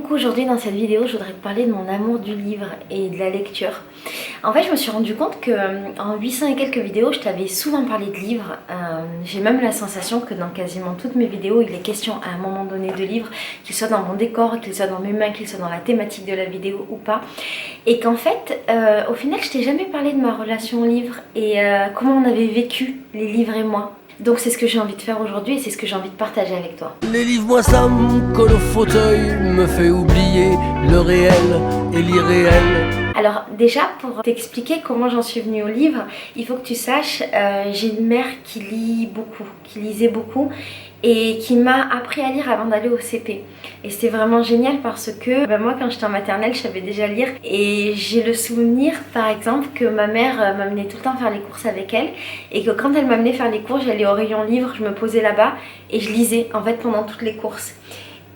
coucou, aujourd'hui dans cette vidéo je voudrais te parler de mon amour du livre et de la lecture. En fait je me suis rendu compte que en 800 et quelques vidéos je t'avais souvent parlé de livres. J'ai même la sensation que dans quasiment toutes mes vidéos il est question à un moment donné de livres, qu'il soit dans mon décor, qu'il soit dans mes mains, qu'il soit dans la thématique de la vidéo ou pas. Et qu'en fait au final je t'ai jamais parlé de ma relation au livre et comment on avait vécu les livres et moi. Donc c'est ce que j'ai envie de faire aujourd'hui et c'est ce que j'ai envie de partager avec toi. Les livres, moi ça me colle au fauteuil, me fait oublier le réel et l'irréel. Alors déjà pour t'expliquer comment j'en suis venue au livre, il faut que tu saches, j'ai une mère qui lit beaucoup, qui lisait beaucoup et qui m'a appris à lire avant d'aller au CP. Et c'était vraiment génial parce que moi quand j'étais en maternelle je savais déjà lire et j'ai le souvenir par exemple que ma mère m'amenait tout le temps faire les courses avec elle et que quand elle m'amenait faire les courses j'allais au rayon livre, je me posais là-bas et je lisais en fait pendant toutes les courses.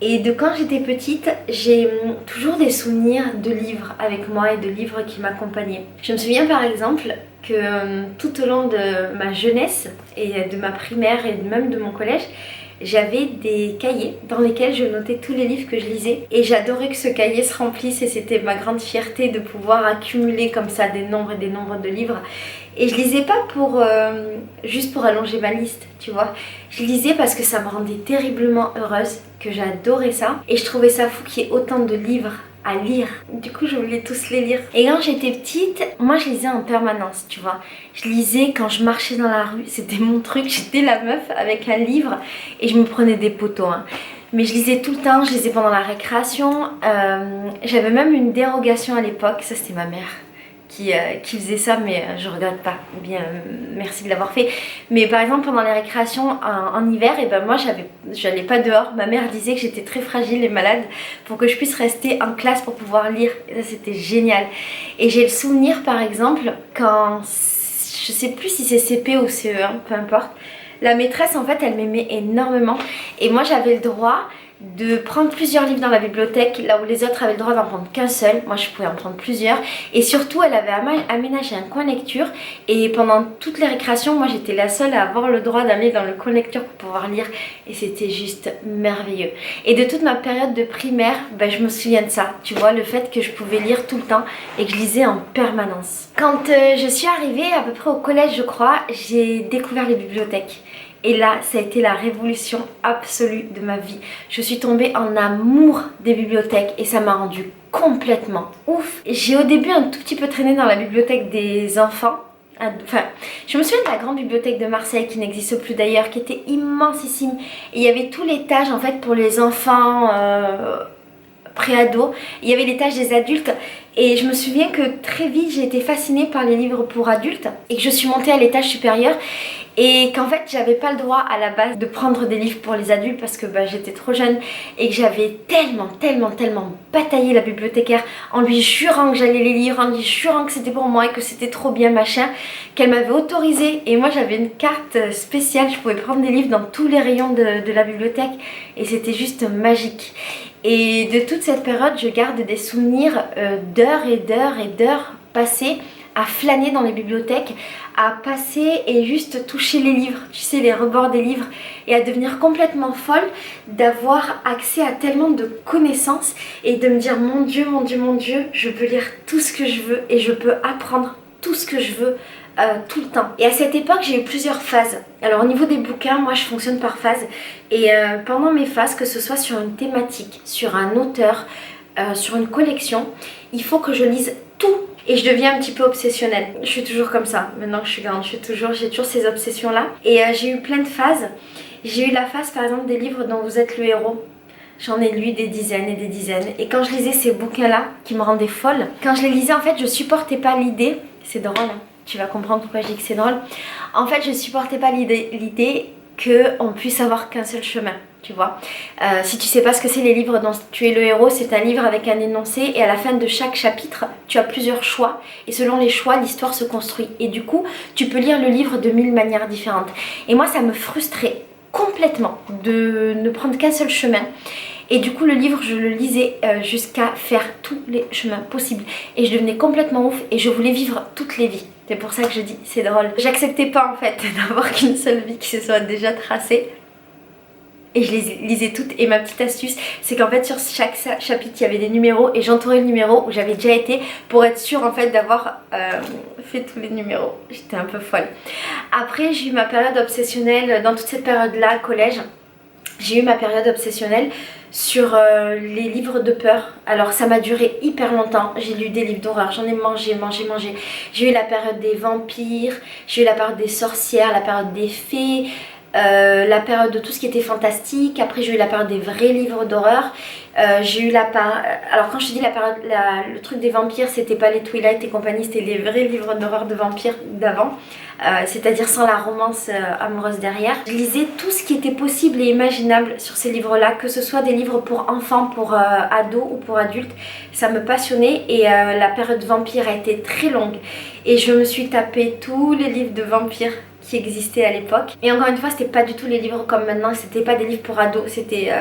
Et de quand j'étais petite, j'ai toujours des souvenirs de livres avec moi et de livres qui m'accompagnaient. Je me souviens par exemple que tout au long de ma jeunesse et de ma primaire et même de mon collège, j'avais des cahiers dans lesquels je notais tous les livres que je lisais et j'adorais que ce cahier se remplisse et c'était ma grande fierté de pouvoir accumuler comme ça des nombres et des nombres de livres. Et je lisais pas pour juste pour allonger ma liste, tu vois. Je lisais parce que ça me rendait terriblement heureuse, que j'adorais ça et je trouvais ça fou qu'il y ait autant de livres à lire. Du coup je voulais tous les lire. Et quand j'étais petite, moi je lisais en permanence, tu vois. Je lisais quand je marchais dans la rue, c'était mon truc, j'étais la meuf avec un livre et je me prenais des poteaux, hein. Mais je lisais tout le temps, je lisais pendant la récréation. J'avais même une dérogation à l'époque, ça c'était ma mère qui faisait ça, mais je regrette pas. Bien, merci de l'avoir fait. Mais par exemple pendant les récréations en hiver, et ben moi j'allais pas dehors. Ma mère disait que j'étais très fragile et malade pour que je puisse rester en classe pour pouvoir lire. Et ça c'était génial. Et j'ai le souvenir par exemple quand, je sais plus si c'est CP ou CE1, peu importe, la maîtresse en fait elle m'aimait énormément et moi j'avais le droit de prendre plusieurs livres dans la bibliothèque là où les autres avaient le droit d'en prendre qu'un seul. Moi je pouvais en prendre plusieurs et surtout elle avait aménagé un coin lecture et pendant toutes les récréations moi j'étais la seule à avoir le droit d'aller dans le coin lecture pour pouvoir lire et c'était juste merveilleux. Et de toute ma période de primaire, je me souviens de ça, tu vois, le fait que je pouvais lire tout le temps et que je lisais en permanence. Quand je suis arrivée à peu près au collège je crois, j'ai découvert les bibliothèques. Et là, ça a été la révolution absolue de ma vie. Je suis tombée en amour des bibliothèques et ça m'a rendue complètement ouf. J'ai au début un tout petit peu traîné dans la bibliothèque des enfants. Enfin, je me souviens de la grande bibliothèque de Marseille qui n'existe plus d'ailleurs, qui était immensissime. Et il y avait tout l'étage en fait pour les enfants pré-ados. Il y avait l'étage des adultes. Et je me souviens que très vite j'ai été fascinée par les livres pour adultes et que je suis montée à l'étage supérieur et qu'en fait j'avais pas le droit à la base de prendre des livres pour les adultes parce que j'étais trop jeune et que j'avais tellement bataillé la bibliothécaire en lui jurant que j'allais les lire, en lui jurant que c'était pour moi et que c'était trop bien machin, qu'elle m'avait autorisé. Et moi j'avais une carte spéciale, je pouvais prendre des livres dans tous les rayons de la bibliothèque et c'était juste magique. Et de toute cette période, je garde des souvenirs d'heures et d'heures passées à flâner dans les bibliothèques, à passer et juste toucher les livres, tu sais, les rebords des livres, et à devenir complètement folle d'avoir accès à tellement de connaissances et de me dire mon Dieu, je peux lire tout ce que je veux et je peux apprendre tout ce que je veux tout le temps. Et à cette époque j'ai eu plusieurs phases. Alors au niveau des bouquins, moi je fonctionne par phase et pendant mes phases, que ce soit sur une thématique, sur un auteur, sur une collection, il faut que je lise tout et je deviens un petit peu obsessionnelle. Je suis toujours comme ça, maintenant que je suis grande, j'ai toujours ces obsessions là et j'ai eu plein de phases. J'ai eu la phase par exemple des livres dont vous êtes le héros. J'en ai lu des dizaines et des dizaines et quand je lisais ces bouquins là qui me rendaient folle, quand je les lisais en fait je supportais pas l'idée, c'est drôle hein, tu vas comprendre pourquoi je dis que c'est drôle. En fait je supportais pas l'idée qu'on puisse avoir qu'un seul chemin, tu vois. Si tu sais pas ce que c'est les livres dont tu es le héros, c'est un livre avec un énoncé et à la fin de chaque chapitre tu as plusieurs choix et selon les choix l'histoire se construit et du coup tu peux lire le livre de 1000 manières différentes. Et moi ça me frustrait complètement de ne prendre qu'un seul chemin. Et du coup le livre je le lisais jusqu'à faire tous les chemins possibles. Et je devenais complètement ouf et je voulais vivre toutes les vies. C'est pour ça que je dis c'est drôle. J'acceptais pas en fait d'avoir qu'une seule vie qui se soit déjà tracée. et je les lisais toutes. Et ma petite astuce, c'est qu'en fait sur chaque chapitre il y avait des numéros et j'entourais le numéro où j'avais déjà été pour être sûre en fait d'avoir fait tous les numéros. J'étais un peu folle. Après j'ai eu ma période obsessionnelle, dans toute cette période là, collège, j'ai eu ma période obsessionnelle sur les livres de peur. Alors ça m'a duré hyper longtemps, j'ai lu des livres d'horreur, j'en ai mangé. J'ai eu la période des vampires, j'ai eu la période des sorcières, la période des fées, la période de tout ce qui était fantastique. Après j'ai eu la période des vrais livres d'horreur. J'ai eu la période... Alors quand je te dis la période, le truc des vampires, c'était pas les Twilight et compagnie, c'était les vrais livres d'horreur de vampires d'avant. C'est-à-dire sans la romance amoureuse derrière. Je lisais tout ce qui était possible et imaginable sur ces livres-là, que ce soit des livres pour enfants, pour ados ou pour adultes. Ça me passionnait et la période vampire a été très longue. Et je me suis tapé tous les livres de vampires qui existaient à l'époque. Et encore une fois, c'était pas du tout les livres comme maintenant, c'était pas des livres pour ados, c'était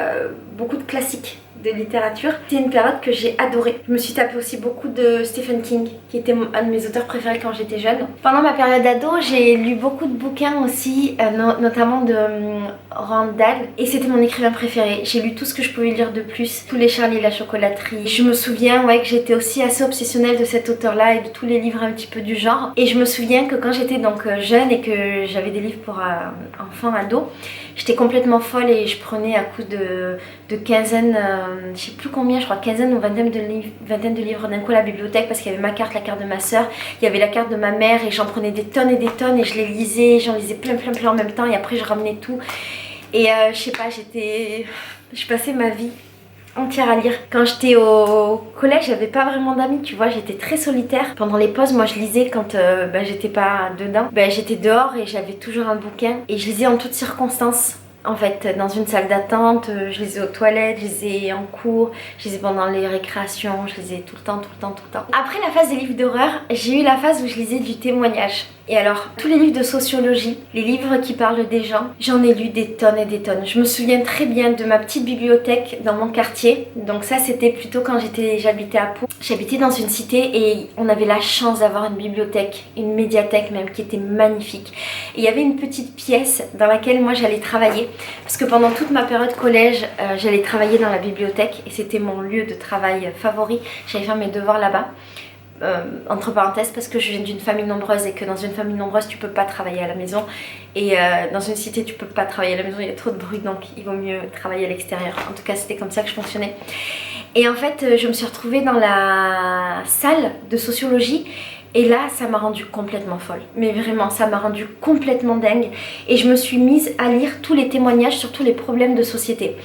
beaucoup de classiques de littérature. C'est une période que j'ai adorée. Je me suis tapé aussi beaucoup de Stephen King, qui était un de mes auteurs préférés quand j'étais jeune. Pendant ma période ado, j'ai lu beaucoup de bouquins aussi, notamment de Roald Dahl, et c'était mon écrivain préféré. J'ai lu tout ce que je pouvais lire de plus, tous les Charlie et la chocolaterie. Je me souviens que j'étais aussi assez obsessionnelle de cet auteur-là et de tous les livres un petit peu du genre. Et je me souviens que quand j'étais donc jeune et que j'avais des livres pour enfants, ados, j'étais complètement folle et je prenais à coup de quinzaine, je sais plus combien, je crois quinzaine ou vingtaine de livres d'un coup à la bibliothèque, parce qu'il y avait ma carte, la carte de ma soeur, il y avait la carte de ma mère, et j'en prenais des tonnes et des tonnes et je les lisais, j'en lisais plein en même temps, et après je ramenais tout. Et je sais pas, je passais ma vie entière à lire. Quand j'étais au collège, j'avais pas vraiment d'amis, tu vois, j'étais très solitaire. Pendant les pauses, moi je lisais quand j'étais pas dedans. J'étais dehors et j'avais toujours un bouquin et je lisais en toutes circonstances. En fait, dans une salle d'attente, je lisais aux toilettes, je lisais en cours, je lisais pendant les récréations, je lisais tout le temps. Après la phase des livres d'horreur, j'ai eu la phase où je lisais du témoignage. Et alors, tous les livres de sociologie, les livres qui parlent des gens, j'en ai lu des tonnes et des tonnes. Je me souviens très bien de ma petite bibliothèque dans mon quartier. Donc ça, c'était plutôt quand j'habitais à Pau. J'habitais dans une cité et on avait la chance d'avoir une bibliothèque, une médiathèque même, qui était magnifique. Et il y avait une petite pièce dans laquelle moi j'allais travailler. Parce que pendant toute ma période collège, j'allais travailler dans la bibliothèque et c'était mon lieu de travail favori. J'allais faire mes devoirs là-bas. Entre parenthèses, parce que je viens d'une famille nombreuse et que dans une famille nombreuse tu peux pas travailler à la maison et dans une cité tu peux pas travailler à la maison, il y a trop de bruit, donc il vaut mieux travailler à l'extérieur. En tout cas c'était comme ça que je fonctionnais. Et en fait je me suis retrouvée dans la salle de sociologie et là ça m'a rendue complètement folle, mais vraiment ça m'a rendue complètement dingue et je me suis mise à lire tous les témoignages sur tous les problèmes de société.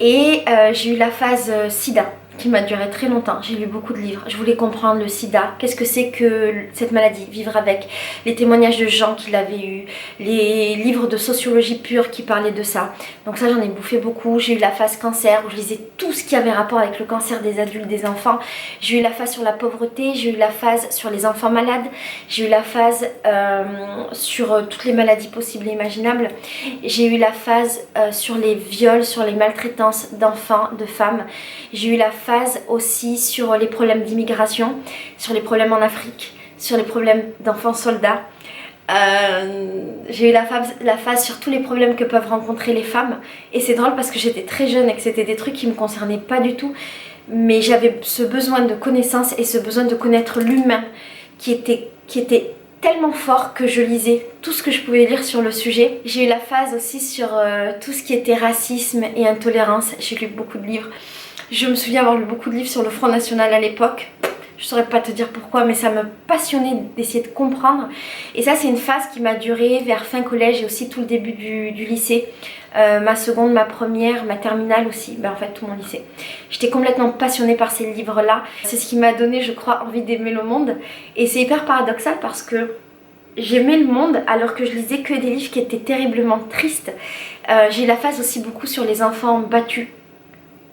Et j'ai eu la phase sida qui m'a duré très longtemps. J'ai lu beaucoup de livres, je voulais comprendre le sida, qu'est-ce que c'est que cette maladie, vivre avec, les témoignages de gens qui l'avaient eu, les livres de sociologie pure qui parlaient de ça. Donc ça j'en ai bouffé beaucoup. J'ai eu la phase cancer où je lisais tout ce qui avait rapport avec le cancer des adultes, des enfants. J'ai eu la phase sur la pauvreté, j'ai eu la phase sur les enfants malades, j'ai eu la phase sur toutes les maladies possibles et imaginables. J'ai eu la phase sur les viols, sur les maltraitances d'enfants, de femmes. J'ai eu la phase aussi sur les problèmes d'immigration, sur les problèmes en Afrique, sur les problèmes d'enfants soldats. J'ai eu la phase sur tous les problèmes que peuvent rencontrer les femmes. Et c'est drôle parce que j'étais très jeune et que c'était des trucs qui me concernaient pas du tout. Mais j'avais ce besoin de connaissance et ce besoin de connaître l'humain qui était tellement fort que je lisais tout ce que je pouvais lire sur le sujet. J'ai eu la phase aussi sur tout ce qui était racisme et intolérance. J'ai lu beaucoup de livres. Je me souviens avoir lu beaucoup de livres sur le Front National à l'époque. Je saurais pas te dire pourquoi, mais ça me passionnait d'essayer de comprendre. Et ça, c'est une phase qui m'a duré vers fin collège et aussi tout le début du lycée. Ma seconde, ma première, ma terminale aussi, en fait tout mon lycée. J'étais complètement passionnée par ces livres-là. C'est ce qui m'a donné, je crois, envie d'aimer le monde. Et c'est hyper paradoxal parce que j'aimais le monde alors que je lisais que des livres qui étaient terriblement tristes. J'ai eu la phase aussi beaucoup sur les enfants battus,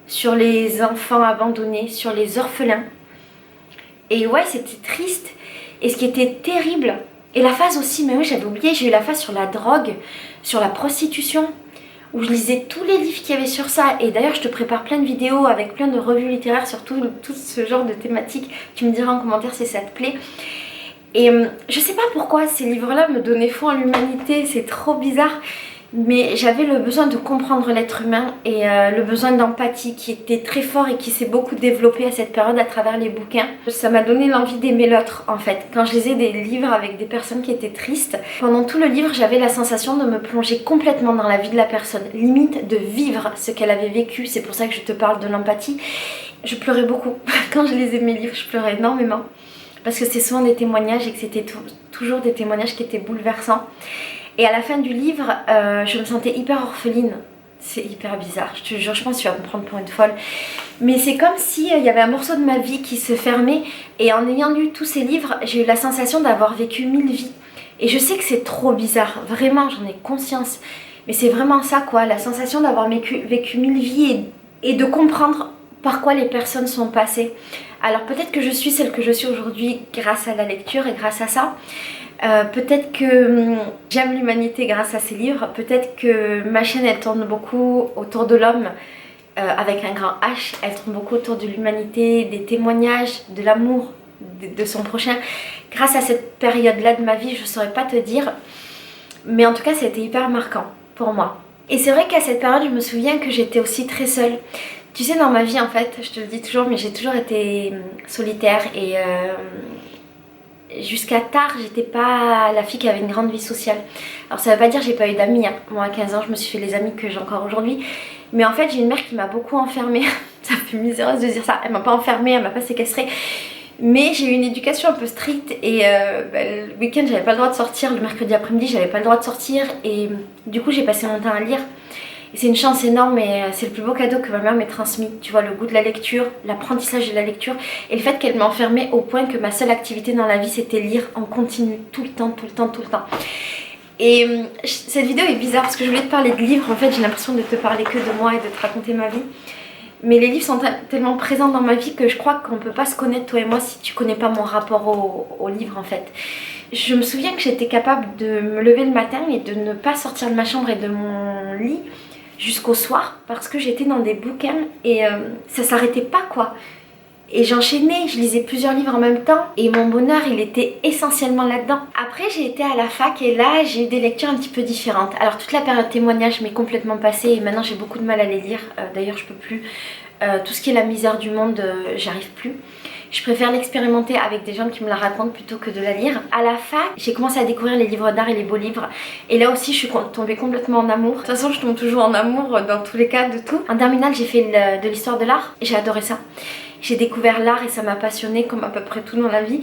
sur les enfants abandonnés, sur les orphelins. Et ouais, c'était triste. Et ce qui était terrible, et la phase aussi, mais oui, j'avais oublié, j'ai eu la phase sur la drogue, sur la prostitution, où je lisais tous les livres qu'il y avait sur ça. Et d'ailleurs, je te prépare plein de vidéos avec plein de revues littéraires sur tout ce genre de thématiques. Tu me diras en commentaire si ça te plaît. Et je sais pas pourquoi ces livres-là me donnaient foi en l'humanité, c'est trop bizarre. Mais j'avais le besoin de comprendre l'être humain et le besoin d'empathie qui était très fort et qui s'est beaucoup développé à cette période à travers les bouquins. Ça m'a donné l'envie d'aimer l'autre en fait. Quand je lisais des livres avec des personnes qui étaient tristes, pendant tout le livre j'avais la sensation de me plonger complètement dans la vie de la personne, limite de vivre ce qu'elle avait vécu. C'est pour ça que je te parle de l'empathie. Je pleurais beaucoup. Quand je lisais mes livres, je pleurais énormément. Parce que c'est souvent des témoignages et que c'était toujours des témoignages qui étaient bouleversants. Et à la fin du livre, je me sentais hyper orpheline. C'est hyper bizarre, je te jure, je pense que tu vas me prendre pour une folle. Mais c'est comme si il y avait un morceau de ma vie qui se fermait. Et en ayant lu tous ces livres, j'ai eu la sensation d'avoir vécu 1000 vies. Et je sais que c'est trop bizarre, vraiment, j'en ai conscience. Mais c'est vraiment ça quoi, la sensation d'avoir vécu 1000 vies et de comprendre par quoi les personnes sont passées. Alors peut-être que je suis celle que je suis aujourd'hui grâce à la lecture et grâce à ça. Peut-être que j'aime l'humanité grâce à ces livres. Peut-être que ma chaîne elle tourne beaucoup autour de l'homme avec un grand H. Elle tourne beaucoup autour de l'humanité, des témoignages, de l'amour de son prochain. Grâce à cette période-là de ma vie, je ne saurais pas te dire. Mais en tout cas, c'était hyper marquant pour moi. Et c'est vrai qu'à cette période, je me souviens que j'étais aussi très seule. Tu sais, dans ma vie, en fait, je te le dis toujours, mais j'ai toujours été solitaire et jusqu'à tard, j'étais pas la fille qui avait une grande vie sociale. Alors ça veut pas dire que j'ai pas eu d'amis, hein. Moi à 15 ans, je me suis fait les amis que j'ai encore aujourd'hui. Mais en fait, j'ai une mère qui m'a beaucoup enfermée. Ça fait miséreuse de dire ça. Elle m'a pas enfermée, elle m'a pas séquestrée. Mais j'ai eu une éducation un peu stricte et le week-end, j'avais pas le droit de sortir. Le mercredi après-midi, j'avais pas le droit de sortir. Et du coup, j'ai passé mon temps à lire. C'est une chance énorme et c'est le plus beau cadeau que ma mère m'ait transmis. Tu vois, le goût de la lecture, l'apprentissage de la lecture et le fait qu'elle m'enfermait au point que ma seule activité dans la vie c'était lire en continu, tout le temps. Et cette vidéo est bizarre parce que je voulais te parler de livres, en fait j'ai l'impression de te parler que de moi et de te raconter ma vie. Mais les livres sont tellement présents dans ma vie que je crois qu'on peut pas se connaître toi et moi si tu connais pas mon rapport au livre en fait. Je me souviens que j'étais capable de me lever le matin et de ne pas sortir de ma chambre et de mon lit jusqu'au soir parce que j'étais dans des bouquins et ça s'arrêtait pas quoi. Et j'enchaînais, je lisais plusieurs livres en même temps et mon bonheur il était essentiellement là-dedans. Après j'ai été à la fac et là j'ai eu des lectures un petit peu différentes. Alors toute la période témoignage m'est complètement passée et maintenant j'ai beaucoup de mal à les lire. D'ailleurs je peux plus. Tout ce qui est la misère du monde, j'arrive plus. Je préfère l'expérimenter avec des gens qui me la racontent plutôt que de la lire. À la fac, j'ai commencé à découvrir les livres d'art et les beaux livres. Et là aussi, je suis tombée complètement en amour. De toute façon, je tombe toujours en amour dans tous les cas de tout. En terminale, j'ai fait de l'histoire de l'art et j'ai adoré ça. J'ai découvert l'art et ça m'a passionnée comme à peu près tout dans la vie.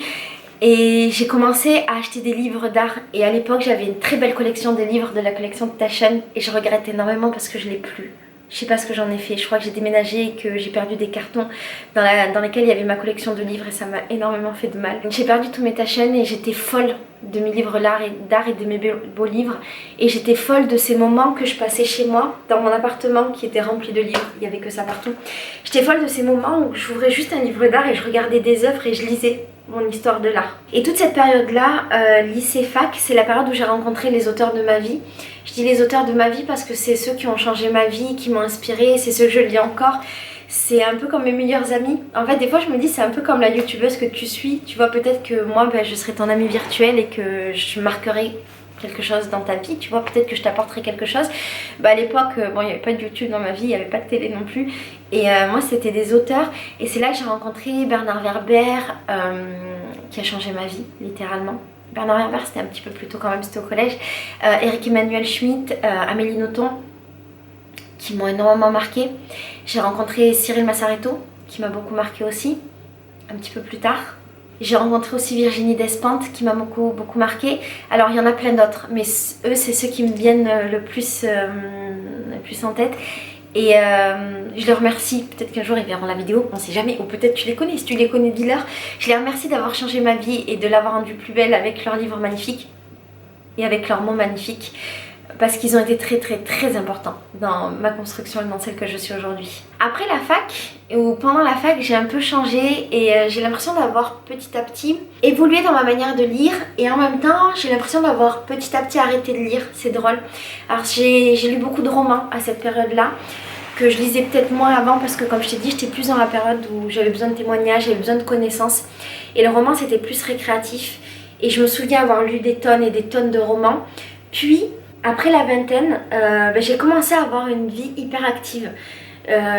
Et j'ai commencé à acheter des livres d'art. Et à l'époque, j'avais une très belle collection de livres de la collection de Taschen. Et je regrette énormément parce que je l'ai plus. Je sais pas ce que j'en ai fait, je crois que j'ai déménagé et que j'ai perdu des cartons dans lesquels il y avait ma collection de livres et ça m'a énormément fait de mal. J'ai perdu tous mes Taschen et j'étais folle de mes livres d'art et de mes beaux livres. Et j'étais folle de ces moments que je passais chez moi, dans mon appartement qui était rempli de livres, il y avait que ça partout. J'étais folle de ces moments où j'ouvrais juste un livre d'art et je regardais des œuvres et je lisais mon histoire de l'art. Et toute cette période-là, lycée-fac, c'est la période où j'ai rencontré les auteurs de ma vie. Je dis les auteurs de ma vie parce que c'est ceux qui ont changé ma vie, qui m'ont inspirée, c'est ceux que je lis encore. C'est un peu comme mes meilleurs amis. En fait, des fois, je me dis, c'est un peu comme la youtubeuse que tu suis. Tu vois, peut-être que moi, je serai ton amie virtuelle et que je marquerai quelque chose dans ta vie, tu vois, peut-être que je t'apporterai quelque chose. À l'époque, bon, il n'y avait pas de YouTube dans ma vie, il n'y avait pas de télé non plus. Et moi, c'était des auteurs. Et c'est là que j'ai rencontré Bernard Werber, qui a changé ma vie, littéralement. Bernard Werber, c'était un petit peu plus tôt quand même, c'était au collège. Éric Emmanuel Schmitt, Amélie Nothomb, qui m'ont énormément marqué. J'ai rencontré Cyril Massaretto, qui m'a beaucoup marqué aussi, un petit peu plus tard. J'ai rencontré aussi Virginie Despentes, qui m'a beaucoup marqué. Alors il y en a plein d'autres, mais eux c'est ceux qui me viennent le plus en tête. Et je les remercie, peut-être qu'un jour ils verront la vidéo, on sait jamais, ou peut-être tu les connais, si tu les connais dis-leur. Je les remercie d'avoir changé ma vie et de l'avoir rendue plus belle avec leurs livres magnifiques et avec leurs mots magnifiques. Parce qu'ils ont été très importants dans ma construction et dans celle que je suis aujourd'hui. Après la fac, ou pendant la fac, j'ai un peu changé et j'ai l'impression d'avoir petit à petit évolué dans ma manière de lire. Et en même temps, j'ai l'impression d'avoir petit à petit arrêté de lire, c'est drôle. Alors j'ai lu beaucoup de romans à cette période-là, que je lisais peut-être moins avant parce que comme je t'ai dit, j'étais plus dans la période où j'avais besoin de témoignages, j'avais besoin de connaissances. Et le roman, c'était plus récréatif. Et je me souviens avoir lu des tonnes et des tonnes de romans. Puis, Après la vingtaine, j'ai commencé à avoir une vie hyper active.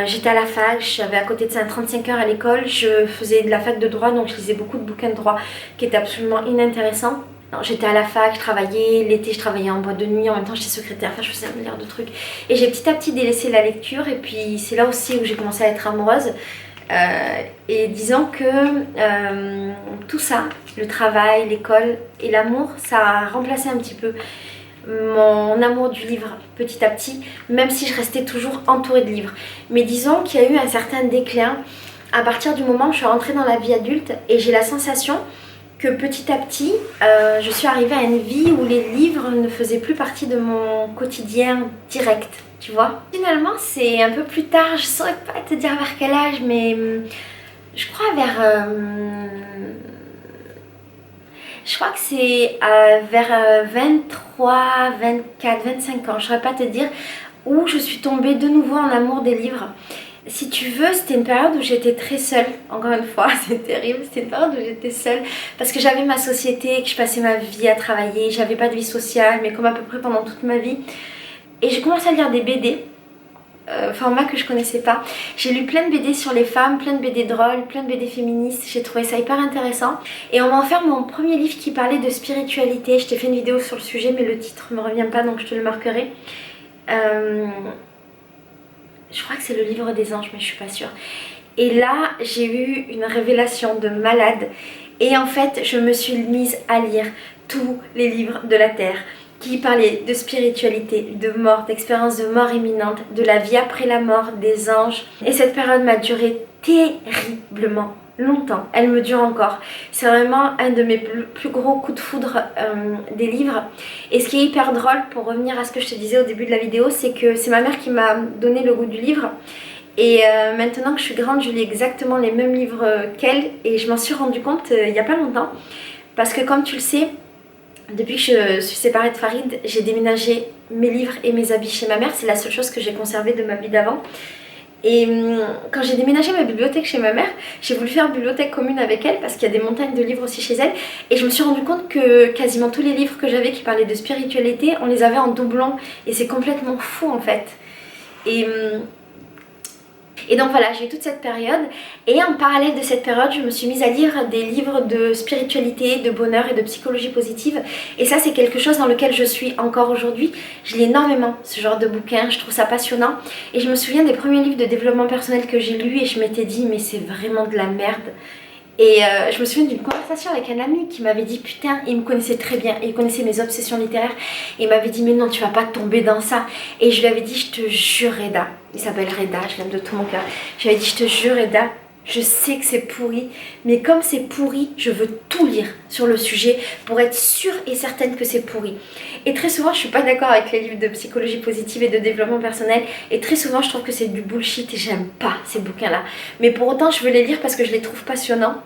J'étais à la fac, j'avais à côté de ça 35 heures à l'école, je faisais de la fac de droit, donc je lisais beaucoup de bouquins de droit qui étaient absolument inintéressants. J'étais à la fac, je travaillais, l'été je travaillais en boîte de nuit, en même temps j'étais secrétaire, enfin je faisais un milliard de trucs. Et j'ai petit à petit délaissé la lecture et puis c'est là aussi où j'ai commencé à être amoureuse. Et disons que tout ça, le travail, l'école et l'amour, ça a remplacé un petit peu mon amour du livre petit à petit, même si je restais toujours entourée de livres. Mais disons qu'il y a eu un certain déclin à partir du moment où je suis rentrée dans la vie adulte et j'ai la sensation que petit à petit, je suis arrivée à une vie où les livres ne faisaient plus partie de mon quotidien direct, tu vois. Finalement, c'est un peu plus tard, je saurais pas te dire vers quel âge, mais je crois vers... je crois que c'est vers 23, 24, 25 ans, je saurais pas te dire, où je suis tombée de nouveau en amour des livres. Si tu veux, c'était une période où j'étais très seule, encore une fois, c'est terrible, c'était une période où j'étais seule parce que j'avais ma société, que je passais ma vie à travailler, j'avais pas de vie sociale, mais comme à peu près pendant toute ma vie. Et j'ai commencé à lire des BD, format que je connaissais pas. J'ai lu plein de BD sur les femmes, plein de BD drôles, plein de BD féministes, j'ai trouvé ça hyper intéressant. Et on m'a offert mon premier livre qui parlait de spiritualité, je t'ai fait une vidéo sur le sujet mais le titre me revient pas donc je te le marquerai. Je crois que c'est le livre des anges, mais je suis pas sûre. Et là, j'ai eu une révélation de malade. Et en fait, je me suis mise à lire tous les livres de la Terre qui parlaient de spiritualité, de mort, d'expérience de mort imminente, de la vie après la mort, des anges. Et cette période m'a duré terriblement longtemps. Elle me dure encore. C'est vraiment un de mes plus gros coups de foudre des livres. Et ce qui est hyper drôle, pour revenir à ce que je te disais au début de la vidéo, c'est que c'est ma mère qui m'a donné le goût du livre. Et maintenant que je suis grande, je lis exactement les mêmes livres qu'elle. Et je m'en suis rendu compte il n'y a pas longtemps. Parce que comme tu le sais, depuis que je suis séparée de Farid, j'ai déménagé mes livres et mes habits chez ma mère. C'est la seule chose que j'ai conservée de ma vie d'avant. Et quand j'ai déménagé ma bibliothèque chez ma mère, j'ai voulu faire une bibliothèque commune avec elle parce qu'il y a des montagnes de livres aussi chez elle. Et je me suis rendu compte que quasiment tous les livres que j'avais qui parlaient de spiritualité, on les avait en doublon. Et c'est complètement fou en fait. Et donc voilà, j'ai eu toute cette période et en parallèle de cette période, je me suis mise à lire des livres de spiritualité, de bonheur et de psychologie positive. Et ça, c'est quelque chose dans lequel je suis encore aujourd'hui. Je lis énormément ce genre de bouquins, je trouve ça passionnant. Et je me souviens des premiers livres de développement personnel que j'ai lus et je m'étais dit, mais c'est vraiment de la merde. Et je me souviens d'une conversation avec un ami qui m'avait dit, putain, il me connaissait très bien, il connaissait mes obsessions littéraires, et il m'avait dit, mais non, tu vas pas tomber dans ça. Et je lui avais dit, je te jure Reda, il s'appelle Reda, je l'aime de tout mon cœur, je lui avais dit, je te jure Reda, je sais que c'est pourri, mais comme c'est pourri, je veux tout lire sur le sujet pour être sûre et certaine que c'est pourri. Et très souvent, je suis pas d'accord avec les livres de psychologie positive et de développement personnel. Et très souvent, je trouve que c'est du bullshit et j'aime pas ces bouquins-là. Mais pour autant, je veux les lire parce que je les trouve passionnants.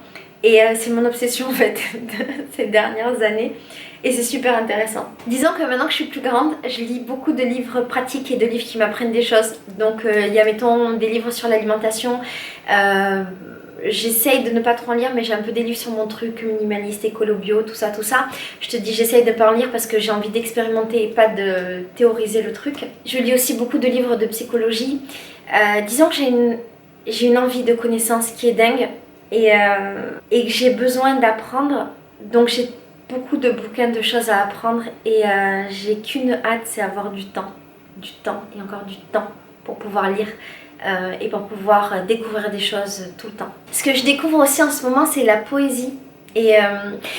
Et c'est mon obsession en fait de ces dernières années. Et c'est super intéressant. Disons que maintenant que je suis plus grande, je lis beaucoup de livres pratiques et de livres qui m'apprennent des choses. Donc il y a mettons des livres sur l'alimentation. J'essaye de ne pas trop en lire, mais j'ai un peu des livres sur mon truc minimaliste, écolo, bio, tout ça, tout ça. Je te dis, j'essaye de pas en lire parce que j'ai envie d'expérimenter et pas de théoriser le truc. Je lis aussi beaucoup de livres de psychologie. Disons que j'ai une envie de connaissance qui est dingue et que j'ai besoin d'apprendre. Donc j'ai beaucoup de bouquins, de choses à apprendre et j'ai qu'une hâte, c'est avoir du temps et encore du temps pour pouvoir lire. Et pour pouvoir découvrir des choses tout le temps. Ce que je découvre aussi en ce moment, c'est la poésie. Et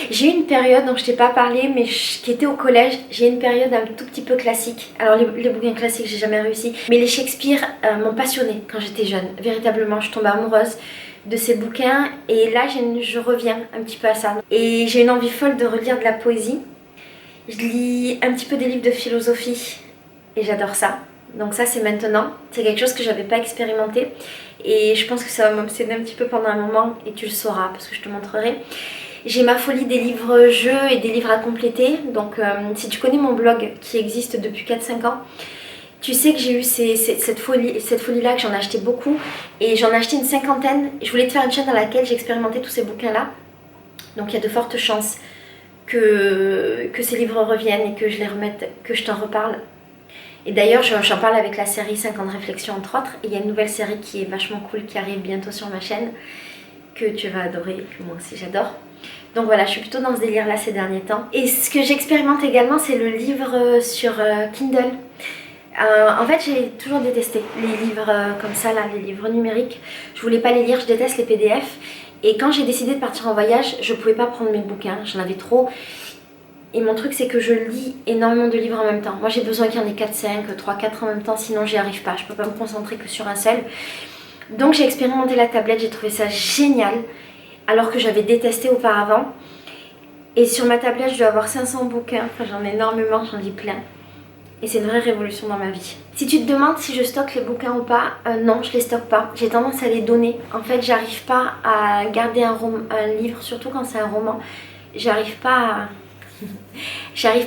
j'ai eu une période dont je t'ai pas parlé, mais qui était au collège. J'ai eu une période un tout petit peu classique. Alors les bouquins classiques, j'ai jamais réussi. Mais les Shakespeare m'ont passionnée quand j'étais jeune. Véritablement, je tombais amoureuse de ces bouquins. Et là, je reviens un petit peu à ça. Et j'ai une envie folle de relire de la poésie. Je lis un petit peu des livres de philosophie. Et j'adore ça. Donc ça c'est maintenant, c'est quelque chose que j'avais pas expérimenté et je pense que ça va m'obséder un petit peu pendant un moment et tu le sauras parce que je te montrerai. J'ai ma folie des livres jeux et des livres à compléter, donc si tu connais mon blog qui existe depuis 4-5 ans, tu sais que j'ai eu cette folie là, que j'en ai acheté beaucoup et j'en ai acheté une cinquantaine. Je voulais te faire une chaîne dans laquelle j'expérimentais tous ces bouquins là, donc il y a de fortes chances que ces livres reviennent et que je les remette, que je t'en reparle. Et d'ailleurs, j'en parle avec la série 50 réflexions entre autres. Et il y a une nouvelle série qui est vachement cool qui arrive bientôt sur ma chaîne, que tu vas adorer, que moi aussi j'adore. Donc voilà, je suis plutôt dans ce délire là ces derniers temps. Et ce que j'expérimente également, c'est le livre sur Kindle. En fait, j'ai toujours détesté les livres comme ça, là, les livres numériques. Je voulais pas les lire, je déteste les PDF. Et quand j'ai décidé de partir en voyage, je pouvais pas prendre mes bouquins, j'en avais trop. Et mon truc, c'est que je lis énormément de livres en même temps. Moi, j'ai besoin qu'il y en ait 4, 5, 3, 4 en même temps, sinon j'y arrive pas. Je peux pas me concentrer que sur un seul. Donc j'ai expérimenté la tablette, j'ai trouvé ça génial, alors que j'avais détesté auparavant. Et sur ma tablette, je dois avoir 500 bouquins, enfin j'en ai énormément, j'en lis plein. Et c'est une vraie révolution dans ma vie. Si tu te demandes si je stocke les bouquins ou pas, non, je les stocke pas. J'ai tendance à les donner. En fait, j'arrive pas à garder un livre, surtout quand c'est un roman. J'arrive pas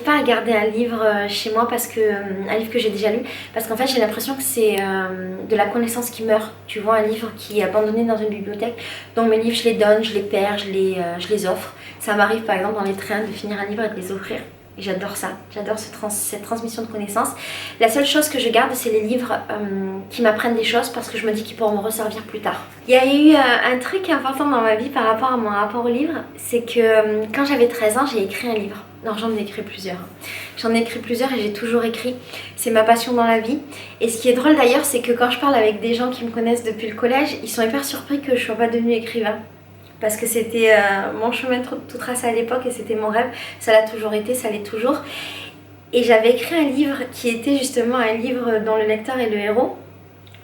à garder un livre chez moi parce que un livre que j'ai déjà lu, parce qu'en fait j'ai l'impression que c'est de la connaissance qui meurt. Tu vois, un livre qui est abandonné dans une bibliothèque. Donc mes livres, je les donne, je les perds, je les offre. Ça m'arrive par exemple dans les trains de finir un livre et de les offrir. Et j'adore ça, j'adore cette transmission de connaissances. La seule chose que je garde, c'est les livres qui m'apprennent des choses parce que je me dis qu'ils pourront me resservir plus tard. Il y a eu un truc important dans ma vie par rapport à mon rapport au livre, c'est que quand j'avais 13 ans, j'ai écrit un livre. Non, j'en ai écrit plusieurs. J'en ai écrit plusieurs et j'ai toujours écrit. C'est ma passion dans la vie. Et ce qui est drôle d'ailleurs, c'est que quand je parle avec des gens qui me connaissent depuis le collège, ils sont hyper surpris que je sois pas devenue écrivain. Parce que c'était mon chemin tout tracé à l'époque et c'était mon rêve. Ça l'a toujours été, ça l'est toujours. Et j'avais écrit un livre qui était justement un livre dont le lecteur est le héros.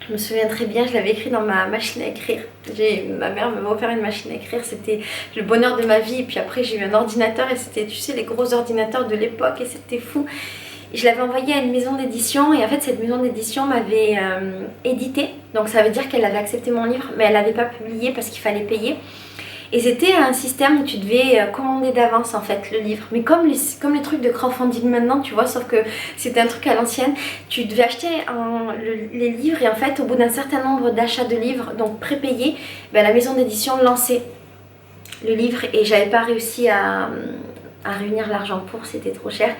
Je me souviens très bien, je l'avais écrit dans ma machine à écrire. Ma mère m'avait offert une machine à écrire, c'était le bonheur de ma vie. Et puis après j'ai eu un ordinateur et c'était, tu sais, les gros ordinateurs de l'époque et c'était fou. Je l'avais envoyé à une maison d'édition et en fait cette maison d'édition m'avait édité. Donc ça veut dire qu'elle avait accepté mon livre mais elle n'avait pas publié parce qu'il fallait payer. Et c'était un système où tu devais commander d'avance en fait le livre. Mais comme les trucs de crowdfunding maintenant, tu vois, sauf que c'était un truc à l'ancienne, tu devais acheter les livres et en fait au bout d'un certain nombre d'achats de livres, donc prépayés, ben, la maison d'édition lançait le livre et j'avais pas réussi à réunir l'argent pour, c'était trop cher.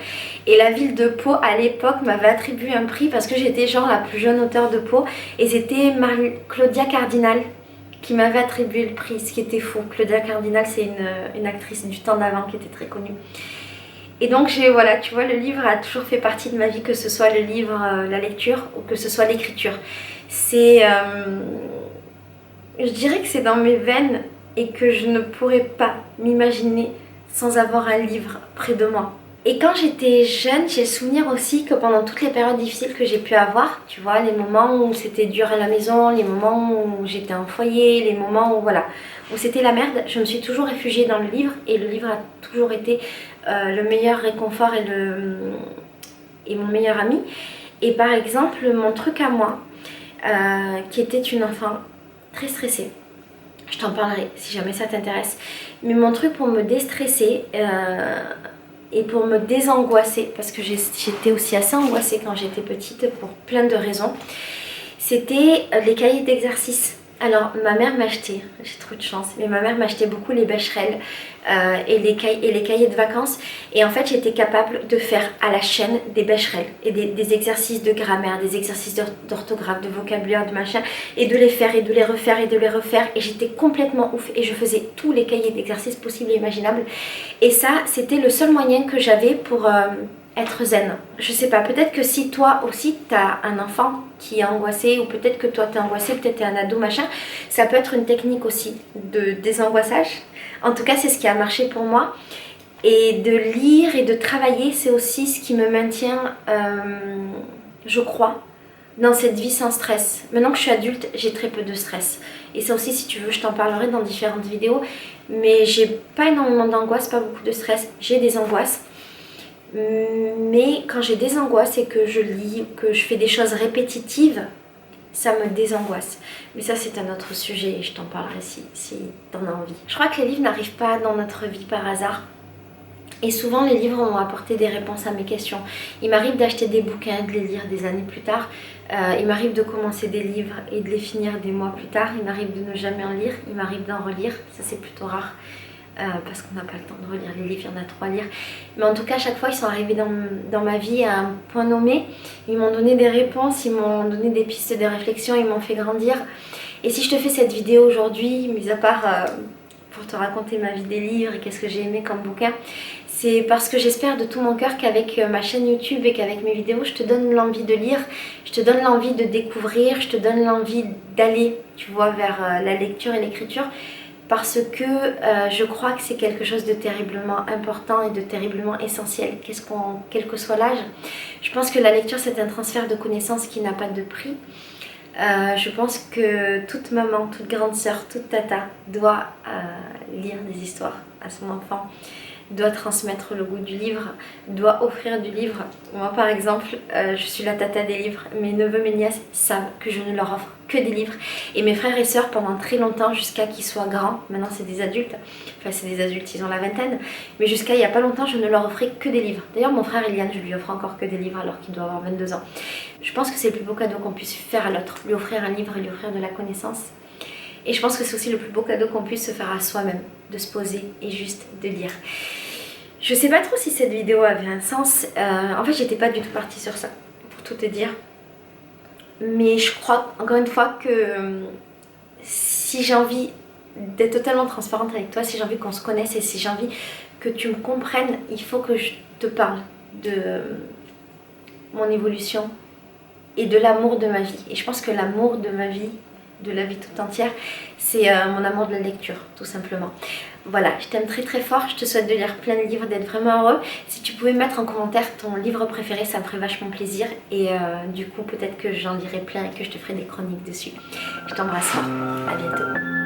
Et la ville de Pau à l'époque m'avait attribué un prix parce que j'étais genre la plus jeune auteure de Pau et c'était Claudia Cardinal qui m'avait attribué le prix, ce qui était fou. Claudia Cardinal, c'est une actrice du temps d'avant qui était très connue. Et donc, voilà, tu vois, le livre a toujours fait partie de ma vie, que ce soit le livre, la lecture, ou que ce soit l'écriture. C'est... je dirais que c'est dans mes veines et que je ne pourrais pas m'imaginer sans avoir un livre près de moi. Et quand j'étais jeune, j'ai le souvenir aussi que pendant toutes les périodes difficiles que j'ai pu avoir, tu vois, les moments où c'était dur à la maison, les moments où j'étais en foyer, les moments où, voilà, où c'était la merde, je me suis toujours réfugiée dans le livre et le livre a toujours été le meilleur réconfort et mon meilleur ami. Et par exemple, mon truc à moi, qui était une enfant très stressée, je t'en parlerai si jamais ça t'intéresse, mais mon truc pour me déstresser, et pour me désangoisser, parce que j'étais aussi assez angoissée quand j'étais petite pour plein de raisons, c'était les cahiers d'exercice. Alors ma mère m'achetait, j'ai trop de chance, mais ma mère m'achetait beaucoup les Becherel et les cahiers de vacances. Et en fait j'étais capable de faire à la chaîne des Becherel et des exercices de grammaire, des exercices d'orthographe, de vocabulaire, de machin, et de les faire et de les refaire et de les refaire. Et j'étais complètement ouf et je faisais tous les cahiers d'exercices possibles et imaginables. Et ça, c'était le seul moyen que j'avais pour être zen. Je sais pas, peut-être que si toi aussi t'as un enfant qui est angoissé, ou peut-être que toi t'es angoissé, peut-être t'es un ado machin, ça peut être une technique aussi de désangoissage. En tout cas c'est ce qui a marché pour moi. Et de lire et de travailler, c'est aussi ce qui me maintient, je crois, dans cette vie sans stress. Maintenant que je suis adulte, j'ai très peu de stress. Et ça aussi, si tu veux, je t'en parlerai dans différentes vidéos. Mais j'ai pas énormément d'angoisse, pas beaucoup de stress. J'ai des angoisses. Mais quand j'ai des angoisses et que je lis, que je fais des choses répétitives, ça me désangoisse. Mais ça c'est un autre sujet et je t'en parlerai si t'en as envie. Je crois que les livres n'arrivent pas dans notre vie par hasard. Et souvent les livres m'ont apporté des réponses à mes questions. Il m'arrive d'acheter des bouquins, de les lire des années plus tard. Il m'arrive de commencer des livres et de les finir des mois plus tard. Il m'arrive de ne jamais en lire, il m'arrive d'en relire, ça c'est plutôt rare. parce qu'on n'a pas le temps de relire les livres, il y en a trop à lire. Mais en tout cas, à chaque fois, ils sont arrivés dans ma vie à un point nommé. Ils m'ont donné des réponses, ils m'ont donné des pistes de réflexion, ils m'ont fait grandir. Et si je te fais cette vidéo aujourd'hui, mis à part pour te raconter ma vie des livres et qu'est-ce que j'ai aimé comme bouquin, c'est parce que j'espère de tout mon cœur qu'avec ma chaîne YouTube et qu'avec mes vidéos, je te donne l'envie de lire, je te donne l'envie de découvrir, je te donne l'envie d'aller, tu vois, vers la lecture et l'écriture. Parce que je crois que c'est quelque chose de terriblement important et de terriblement essentiel, quel que soit l'âge. Je pense que la lecture, c'est un transfert de connaissances qui n'a pas de prix. Je pense que toute maman, toute grande sœur, toute tata doit lire des histoires à son enfant, doit transmettre le goût du livre, doit offrir du livre. Moi par exemple, je suis la tata des livres. Mes neveux, mes nièces savent que je ne leur offre que des livres. Et mes frères et sœurs pendant très longtemps, jusqu'à qu'ils soient grands, maintenant c'est des adultes, enfin c'est des adultes, ils ont la vingtaine, mais jusqu'à il n'y a pas longtemps, je ne leur offrais que des livres. D'ailleurs mon frère Eliane, je lui offre encore que des livres alors qu'il doit avoir 22 ans. Je pense que c'est le plus beau cadeau qu'on puisse faire à l'autre, lui offrir un livre, lui offrir de la connaissance. Et je pense que c'est aussi le plus beau cadeau qu'on puisse se faire à soi-même, de se poser et juste de lire. Je sais pas trop si cette vidéo avait un sens. En fait, j'étais pas du tout partie sur ça, pour tout te dire. Mais je crois, encore une fois, que si j'ai envie d'être totalement transparente avec toi, si j'ai envie qu'on se connaisse et si j'ai envie que tu me comprennes, il faut que je te parle de mon évolution et de l'amour de ma vie. Et je pense que l'amour de ma vie, de la vie tout entière, c'est mon amour de la lecture, tout simplement. Voilà, je t'aime très très fort, je te souhaite de lire plein de livres, d'être vraiment heureux. Si tu pouvais mettre en commentaire ton livre préféré, ça me ferait vachement plaisir. Et du coup, peut-être que j'en lirai plein et que je te ferai des chroniques dessus. Je t'embrasse fort, à bientôt.